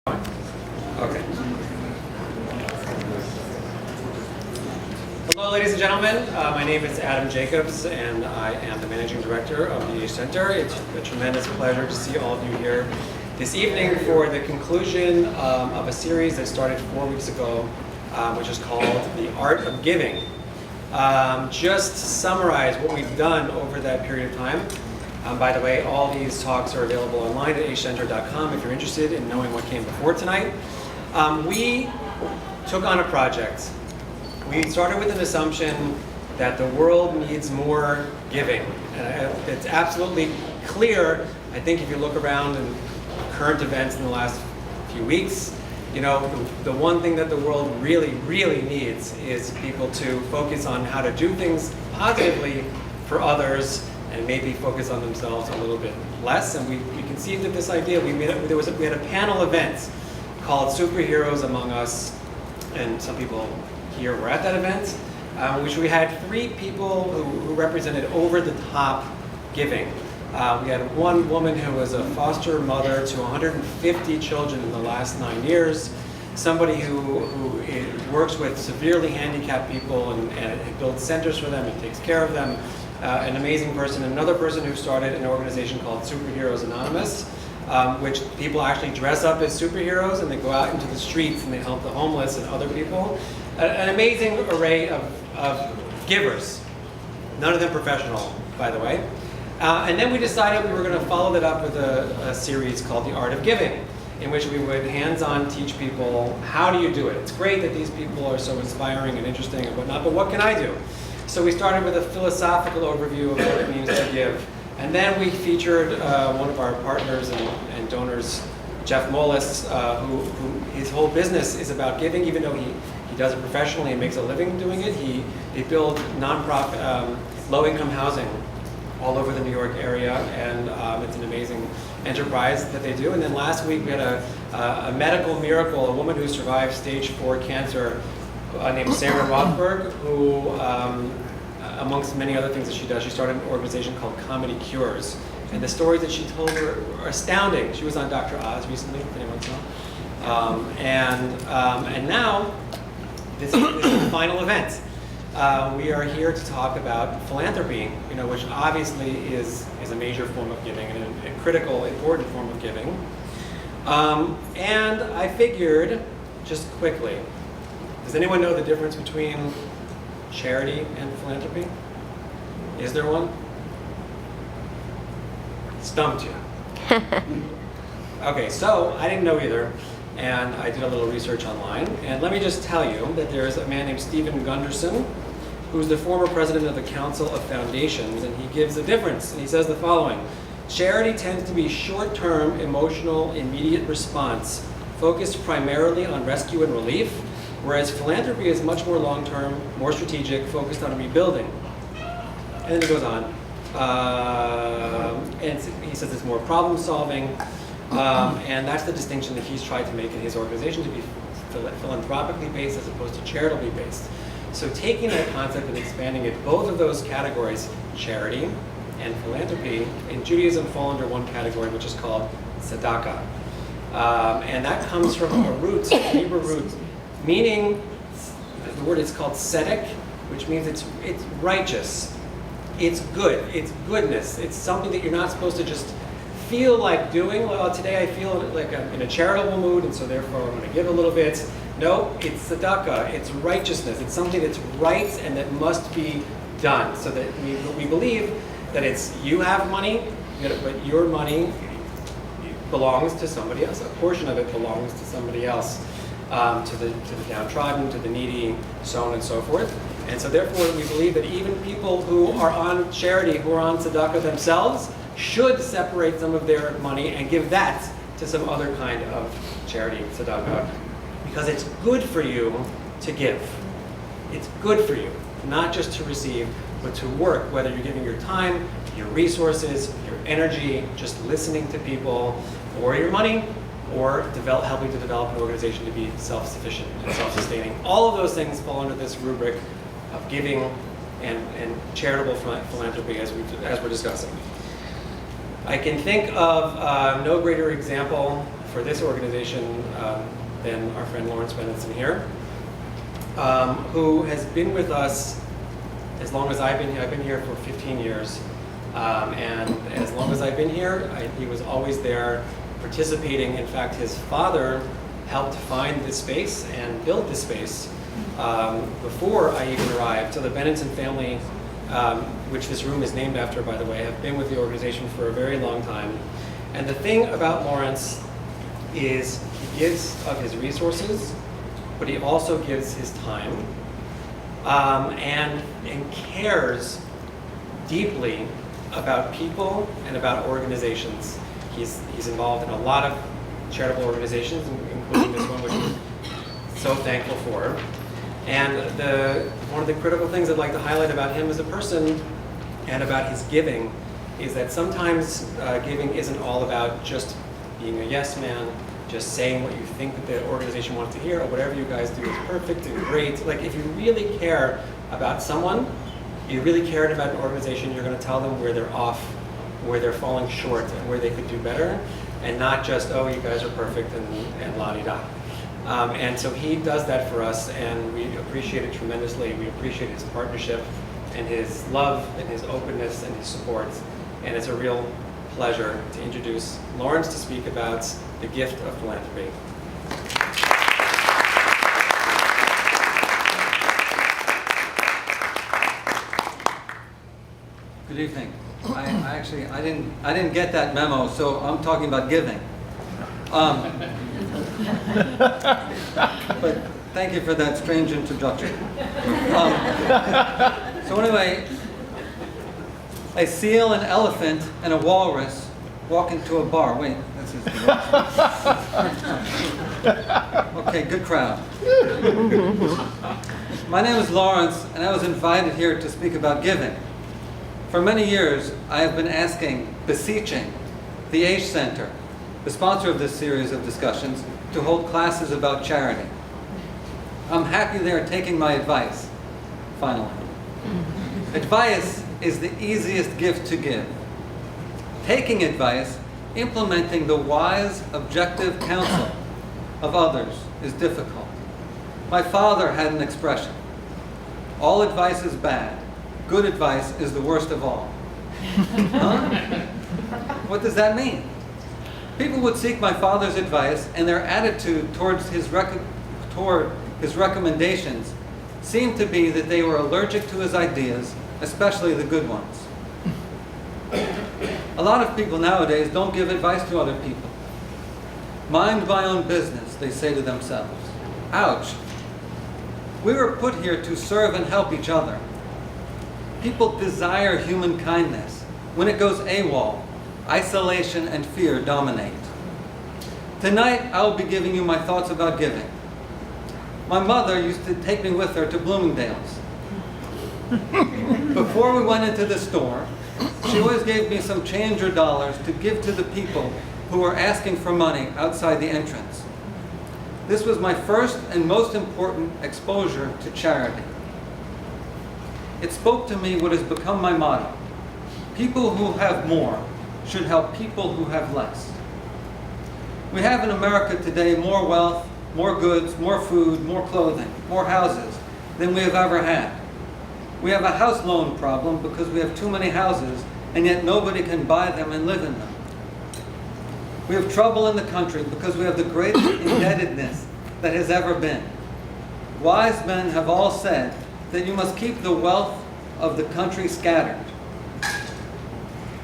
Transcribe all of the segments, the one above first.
Okay. Hello, ladies and gentlemen. My name is Adam Jacobs, and I am the Managing Director of the Center. It's a tremendous pleasure to see all of you here this evening for the conclusion of a series that started 4 weeks ago, which is called The Art of Giving. Just to summarize what we've done over that period of time. By the way, all these talks are available online at acenter.com if you're interested in knowing what came before tonight. We took on a project. We started with an assumption that the world needs more giving. And it's absolutely clear, I think, if you look around in current events in the last few weeks, you know, the one thing that the world really, really needs is people to focus on how to do things positively for others and maybe focus on themselves a little bit less. And we conceived of this idea. We had a panel event called Superheroes Among Us, and some people here were at that event, which we had 3 people who represented over-the-top giving. We had one woman who was a foster mother to 150 children in the last 9 years, somebody who works with severely handicapped people and builds centers for them and takes care of them. An amazing person, another person who started an organization called Superheroes Anonymous, which people actually dress up as superheroes and they go out into the streets and they help the homeless and other people. An amazing array of givers, none of them professional, by the way. And then we decided we were going to follow that up with a series called The Art of Giving, in which we would hands-on teach people, how do you do it? It's great that these people are so inspiring and interesting and whatnot, but what can I do? So we started with a philosophical overview of what it means to give. And then we featured one of our partners and donors, Jeff Mollis, who his whole business is about giving, even though he does it professionally and makes a living doing it. They build nonprofit, low-income housing all over the New York area, and it's an amazing enterprise that they do. And then last week we had a medical miracle, a woman who survived stage 4 cancer named Sarah Rothberg, who, amongst many other things that she does, she started an organization called Comedy Cures. And the stories that she told are astounding. She was on Dr. Oz recently, if anyone saw. And now, this is the final event. We are here to talk about philanthropy, which obviously is a major form of giving and a critical, important form of giving. And I figured, just quickly, does anyone know the difference between charity and philanthropy? Is there one? Stumped you. Okay, so I didn't know either, and I did a little research online. And let me just tell you that there's a man named Stephen Gunderson, who's the former president of the Council of Foundations, and he gives a difference. And he says the following: charity tends to be short-term, emotional, immediate response, focused primarily on rescue and relief, whereas philanthropy is much more long-term, more strategic, focused on rebuilding. And then he goes on. And he says it's more problem-solving, and that's the distinction that he's tried to make in his organization, to be philanthropically based as opposed to charitably based. So taking that concept and expanding it, both of those categories, charity and philanthropy, in Judaism fall under one category, which is called tzedakah. And that comes from a root, a Hebrew root, meaning, the word is called tzedek, which means it's righteous. It's good. It's goodness. It's something that you're not supposed to just feel like doing. Well, today I feel like I'm in a charitable mood, and so therefore I'm going to give a little bit. No, it's tzedakah. It's righteousness. It's something that's right and that must be done. So that we believe that it's, you have money, but your money belongs to somebody else. A portion of it belongs to somebody else. To the downtrodden, to the needy, so on and so forth. And so therefore we believe that even people who are on charity, who are on tzedakah themselves, should separate some of their money and give that to some other kind of charity, tzedakah, because it's good for you to give. It's good for you, not just to receive, but to work, whether you're giving your time, your resources, your energy, just listening to people, or your money, or helping to develop an organization to be self-sufficient and self-sustaining. All of those things fall under this rubric of giving and charitable philanthropy, as we're discussing. I can think of no greater example for this organization than our friend Lawrence Benenson here, who has been with us as long as I've been here. I've been here for 15 years. And as long as I've been here, he was always there participating. In fact, his father helped find this space and build this space before I even arrived. So the Benenson family, which this room is named after, by the way, have been with the organization for a very long time. And the thing about Lawrence is he gives of his resources, but he also gives his time and cares deeply about people and about organizations. He's involved in a lot of charitable organizations, including this one, which we're so thankful for. And one of the critical things I'd like to highlight about him as a person and about his giving is that sometimes giving isn't all about just being a yes man, just saying what you think that the organization wants to hear, or whatever you guys do is perfect and great. Like, if you really care about someone, you really care about an organization, you're going to tell them where they're off, where they're falling short, and where they could do better, and not just, oh, you guys are perfect and la-di-da. And so he does that for us, and we appreciate it tremendously. We appreciate his partnership and his love and his openness and his support. And it's a real pleasure to introduce Lawrence to speak about the gift of philanthropy. Good evening. I didn't get that memo, so I'm talking about giving. But thank you for that strange introduction. So anyway, a seal, an elephant, and a walrus walk into a bar. Wait, this is the okay, good crowd. My name is Lawrence, and I was invited here to speak about giving. For many years, I have been beseeching the Age Center, the sponsor of this series of discussions, to hold classes about charity. I'm happy they are taking my advice, finally. Advice is the easiest gift to give. Taking advice, implementing the wise, objective counsel of others is difficult. My father had an expression: all advice is bad. Good advice is the worst of all. Huh? What does that mean? People would seek my father's advice, and their attitude towards his recommendations seemed to be that they were allergic to his ideas, especially the good ones. A lot of people nowadays don't give advice to other people. Mind my own business, they say to themselves. Ouch. We were put here to serve and help each other. People desire human kindness. When it goes AWOL, isolation and fear dominate. Tonight, I will be giving you my thoughts about giving. My mother used to take me with her to Bloomingdale's. Before we went into the store, she always gave me some change or dollars to give to the people who were asking for money outside the entrance. This was my first and most important exposure to charity. It spoke to me what has become my motto: people who have more should help people who have less. We have in America today more wealth, more goods, more food, more clothing, more houses than we have ever had. We have a house loan problem because we have too many houses, and yet nobody can buy them and live in them. We have trouble in the country because we have the greatest indebtedness that has ever been. Wise men have all said that you must keep the wealth of the country scattered.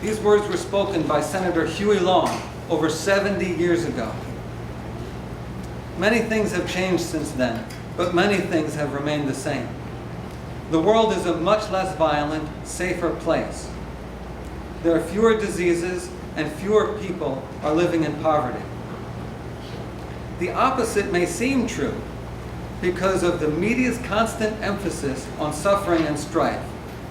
These words were spoken by Senator Huey Long over 70 years ago. Many things have changed since then, but many things have remained the same. The world is a much less violent, safer place. There are fewer diseases and fewer people are living in poverty. The opposite may seem true because of the media's constant emphasis on suffering and strife.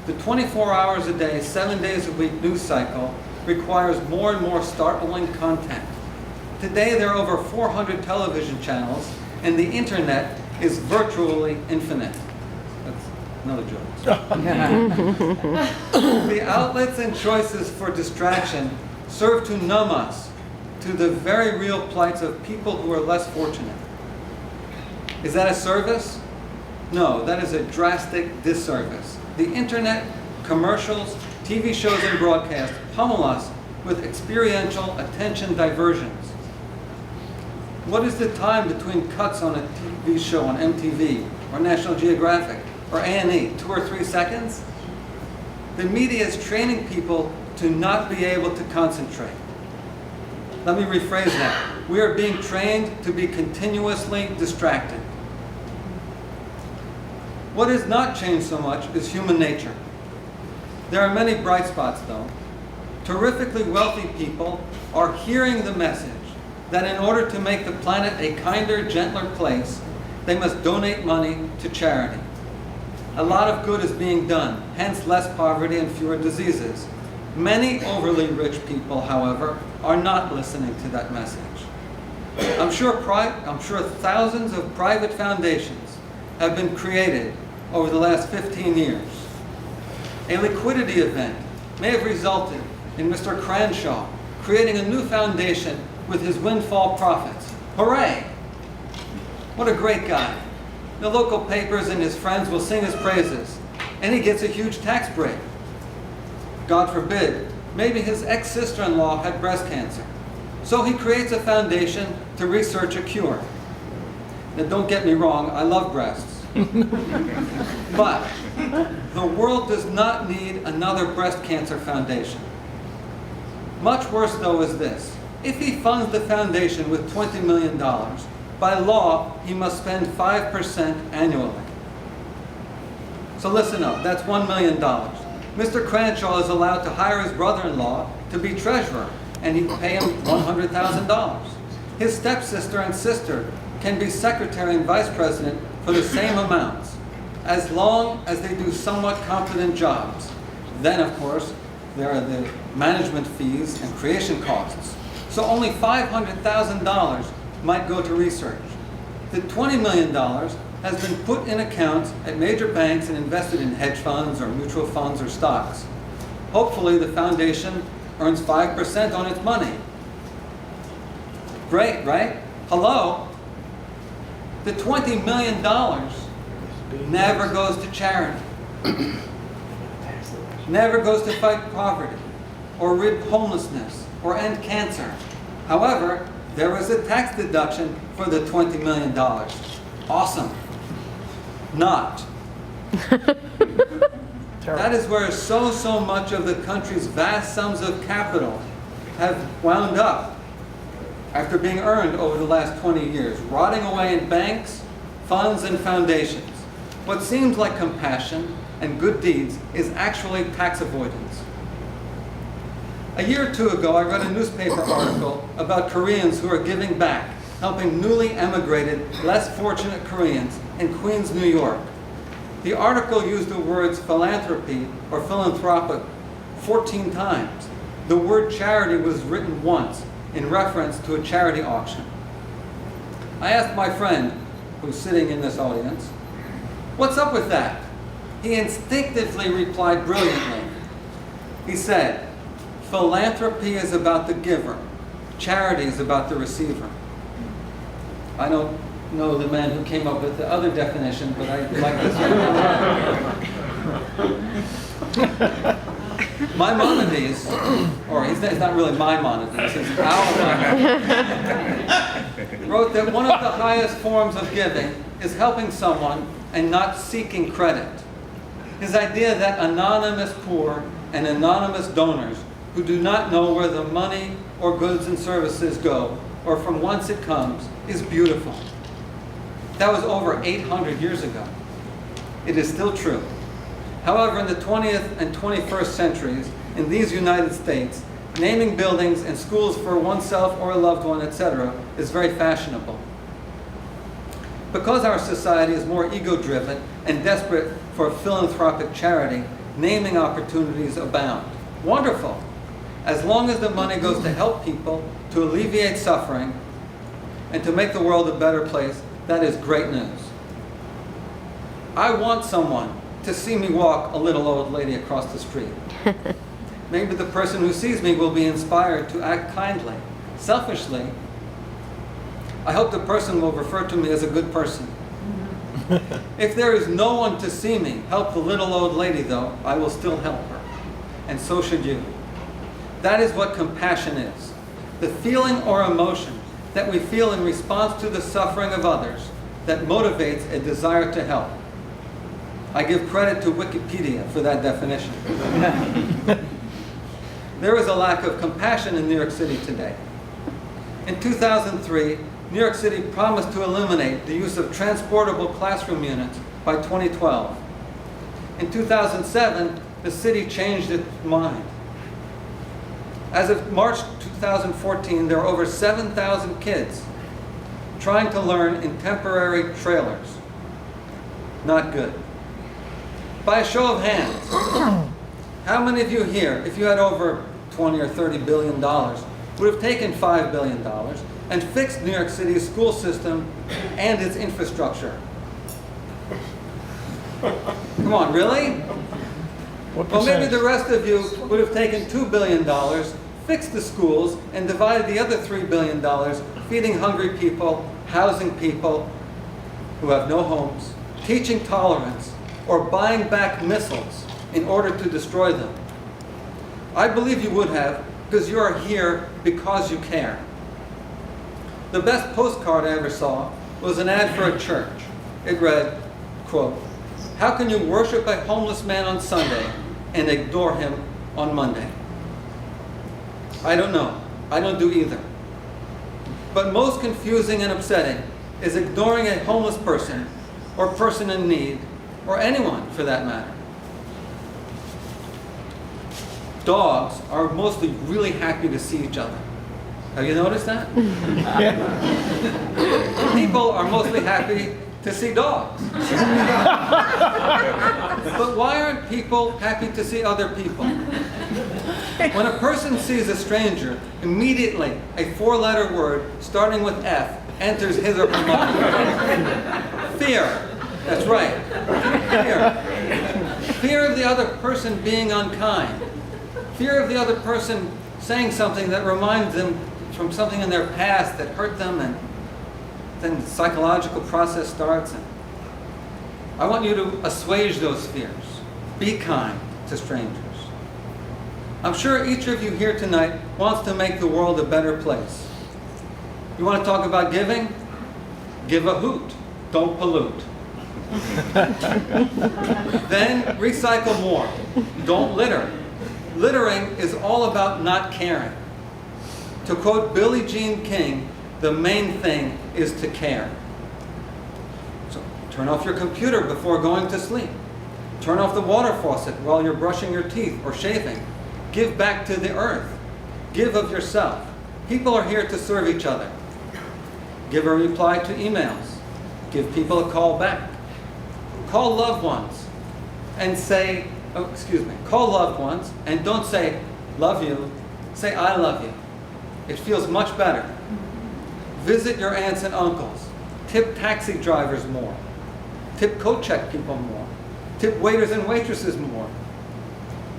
The 24 hours a day, 7 days a week news cycle requires more and more startling content. Today there are over 400 television channels, and the internet is virtually infinite. That's another joke. The outlets and choices for distraction serve to numb us to the very real plights of people who are less fortunate. Is that a service? No, that is a drastic disservice. The internet, commercials, TV shows and broadcasts pummel us with experiential attention diversions. What is the time between cuts on a TV show on MTV or National Geographic or A&E? 2 or 3 seconds? The media is training people to not be able to concentrate. Let me rephrase that. We are being trained to be continuously distracted. What has not changed so much is human nature. There are many bright spots, though. Terrifically wealthy people are hearing the message that in order to make the planet a kinder, gentler place, they must donate money to charity. A lot of good is being done, hence less poverty and fewer diseases. Many overly rich people, however, are not listening to that message. I'm sure thousands of private foundations have been created over the last 15 years. A liquidity event may have resulted in Mr. Cranshaw creating a new foundation with his windfall profits. Hooray! What a great guy. The local papers and his friends will sing his praises, and he gets a huge tax break. God forbid, maybe his ex-sister-in-law had breast cancer. So he creates a foundation to research a cure. Now don't get me wrong, I love breasts. But the world does not need another breast cancer foundation. Much worse, though, is this. If he funds the foundation with $20 million, by law, he must spend 5% annually. So listen up, that's $1 million. Mr. Cranshaw is allowed to hire his brother-in-law to be treasurer, and he'd pay him $100,000. His stepsister and sister can be secretary and vice president for the same amounts, as long as they do somewhat competent jobs. Then, of course, there are the management fees and creation costs. So only $500,000 might go to research. The $20 million has been put in accounts at major banks and invested in hedge funds or mutual funds or stocks. Hopefully the foundation earns 5% on its money. Great, right? Hello? The $20 million never goes to charity. Never goes to fight poverty, or rid homelessness, or end cancer. However, there was a tax deduction for the $20 million. Awesome. Not. That is where so much of the country's vast sums of capital have wound up after being earned over the last 20 years, rotting away in banks, funds, and foundations. What seems like compassion and good deeds is actually tax avoidance. A year or two ago, I read a newspaper article about Koreans who are giving back, helping newly emigrated, less fortunate Koreans in Queens, New York. The article used the words philanthropy or philanthropic 14 times. The word charity was written once in reference to a charity auction. I asked my friend, who's sitting in this audience, what's up with that? He instinctively replied brilliantly. He said, philanthropy is about the giver. Charity is about the receiver. I don't know the man who came up with the other definition, but I like this one. Maimonides, or it's not really Maimonides, it's our Maimonides, wrote that one of the highest forms of giving is helping someone and not seeking credit. His idea that anonymous poor and anonymous donors who do not know where the money or goods and services go or from whence it comes is beautiful. That was over 800 years ago. It is still true. However, in the 20th and 21st centuries, in these United States, naming buildings and schools for oneself or a loved one, etc., is very fashionable. Because our society is more ego-driven and desperate for philanthropic charity, naming opportunities abound. Wonderful! As long as the money goes to help people, to alleviate suffering, and to make the world a better place, that is great news. I want someone to see me walk a little old lady across the street. Maybe the person who sees me will be inspired to act kindly, Selfishly, I hope the person will refer to me as a good person. If there is no one to see me help the little old lady, though, I will still help her. And so should you. That is what compassion is. The feeling or emotion that we feel in response to the suffering of others that motivates a desire to help. I give credit to Wikipedia for that definition. There is a lack of compassion in New York City today. In 2003, New York City promised to eliminate the use of transportable classroom units by 2012. In 2007, the city changed its mind. As of March 2014, there are over 7,000 kids trying to learn in temporary trailers. Not good. By a show of hands, how many of you here, if you had over 20 or 30 billion dollars, would have taken $5 billion and fixed New York City's school system and its infrastructure? Come on, really? Well, maybe the rest of you would have taken $2 billion, fixed the schools, and divided the other $3 billion, feeding hungry people, housing people who have no homes, teaching tolerance, or buying back missiles in order to destroy them. I believe you would have, because you are here because you care. The best postcard I ever saw was an ad for a church. It read, quote, "How can you worship a homeless man on Sunday and ignore him on Monday?" I don't know. I don't do either. But most confusing and upsetting is ignoring a homeless person or person in need, or anyone for that matter. Dogs are mostly really happy to see each other. Have you noticed that? People are mostly happy to see dogs. But why aren't people happy to see other people? When a person sees a stranger, immediately a four-letter word starting with F enters his or her mind. Fear. That's right. Fear. Fear of the other person being unkind. Fear of the other person saying something that reminds them from something in their past that hurt them, and then the psychological process starts. And I want you to assuage those fears. Be kind to strangers. I'm sure each of you here tonight wants to make the world a better place. You want to talk about giving? Give a hoot. Don't pollute. Then recycle more. Don't litter. Littering is all about not caring. To quote Billie Jean King, the main thing is to care. So turn off your computer before going to sleep. Turn off the water faucet while you're brushing your teeth or shaving. Give back to the earth. Give of yourself. People are here to serve each other. Give a reply to emails. Give people a call back. Call loved ones and say, call loved ones and don't say, love you. Say, I love you. It feels much better. Visit your aunts and uncles. Tip taxi drivers more. Tip coat check people more. Tip waiters and waitresses more.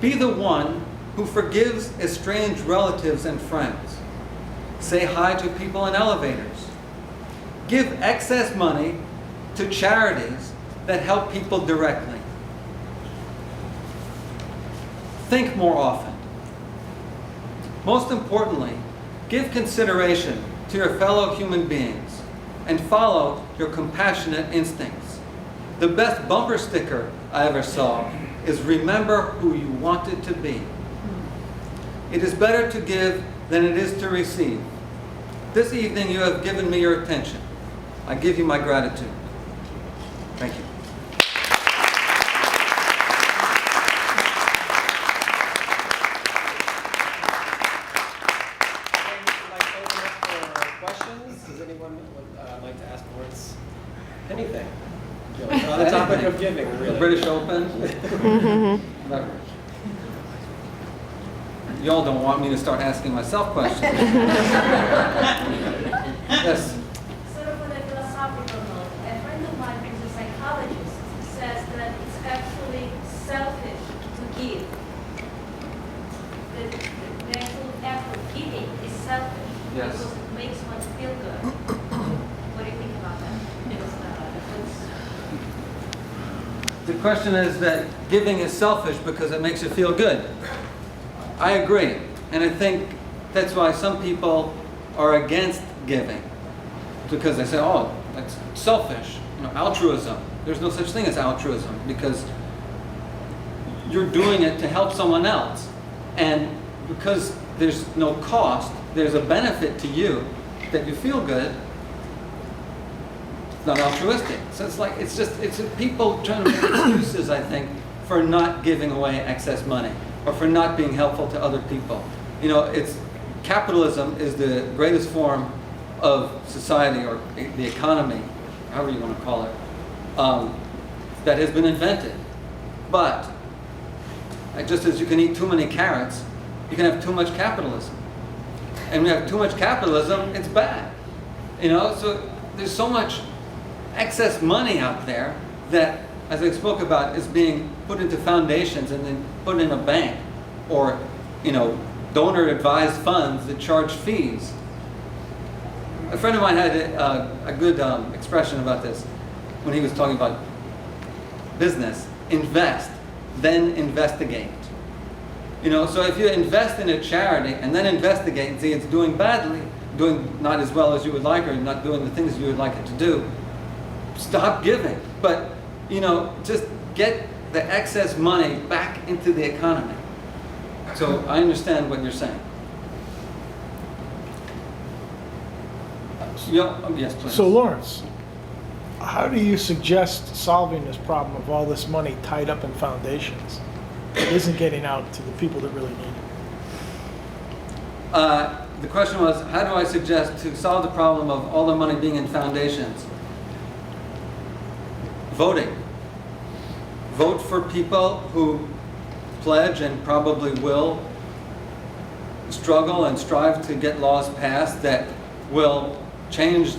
Be the one who forgives estranged relatives and friends. Say hi to people in elevators. Give excess money to charities that help people directly. Think more often. Most importantly, give consideration to your fellow human beings and follow your compassionate instincts. The best bumper sticker I ever saw is "Remember who you wanted to be." It is better to give than it is to receive. This evening you have given me your attention. I give you my gratitude. Thank you. Does anyone like to ask words? Anything? On the topic of giving, really. The British Open. Y'all don't want me to start asking myself questions. Yes. Sort of on a philosophical note, a friend of mine who's a psychologist says that it's actually selfish to give. The actual act of giving is selfish. Yes. the question is that giving is selfish because it makes you feel good. I agree. And I think that's why some people are against giving. Because they say, oh, that's selfish. You know, altruism. There's no such thing as altruism because you're doing it to help someone else. And because there's no cost, there's a benefit to you that you feel good. It's not altruistic. So it's people trying to make excuses, I think, for not giving away excess money or for not being helpful to other people. You know, capitalism is the greatest form of society or the economy, however you want to call it, that has been invented. But just as you can eat too many carrots, you can have too much capitalism. And when you have too much capitalism, it's bad. You know, so there's so much excess money out there that, as I spoke about, is being put into foundations and then put in a bank, or, you know, donor-advised funds that charge fees. A friend of mine had a good expression about this when he was talking about business. Invest, then investigate. You know, so if you invest in a charity and then investigate and see it's doing badly, doing not as well as you would like, or not doing the things you would like it to do, stop giving. But, you know, just get the excess money back into the economy. So I understand what you're saying. Yes, please. So Lawrence, how do you suggest solving this problem of all this money tied up in foundations that isn't getting out to the people that really need it? The question was, how do I suggest to solve the problem of all the money being in foundations? Voting. Vote for people who pledge and probably will struggle and strive to get laws passed that will change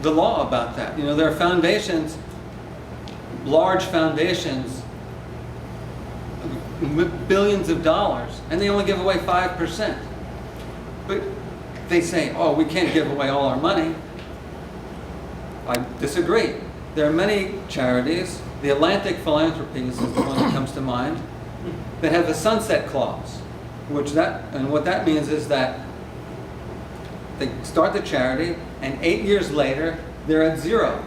the law about that. You know, there are foundations, large foundations, billions of dollars, and they only give away 5%. But they say, oh, we can't give away all our money. I disagree. There are many charities, the Atlantic Philanthropy is the one that comes to mind, that have a sunset clause, and what that means is that they start the charity, and 8 years later, they're at zero.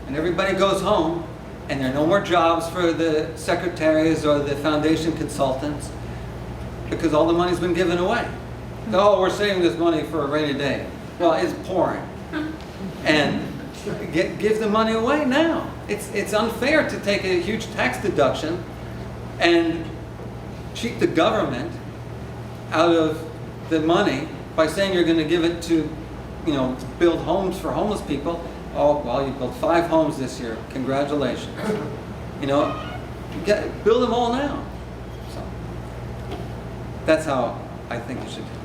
And everybody goes home, and there are no more jobs for the secretaries or the foundation consultants because all the money's been given away. Oh, we're saving this money for a rainy day. Well, it's pouring. And give the money away now. It's unfair to take a huge tax deduction and cheat the government out of the money by saying you're going to give it to, you know, build homes for homeless people. Oh, well, you built 5 homes this year. Congratulations. You know, build them all now. So that's how I think you should do it.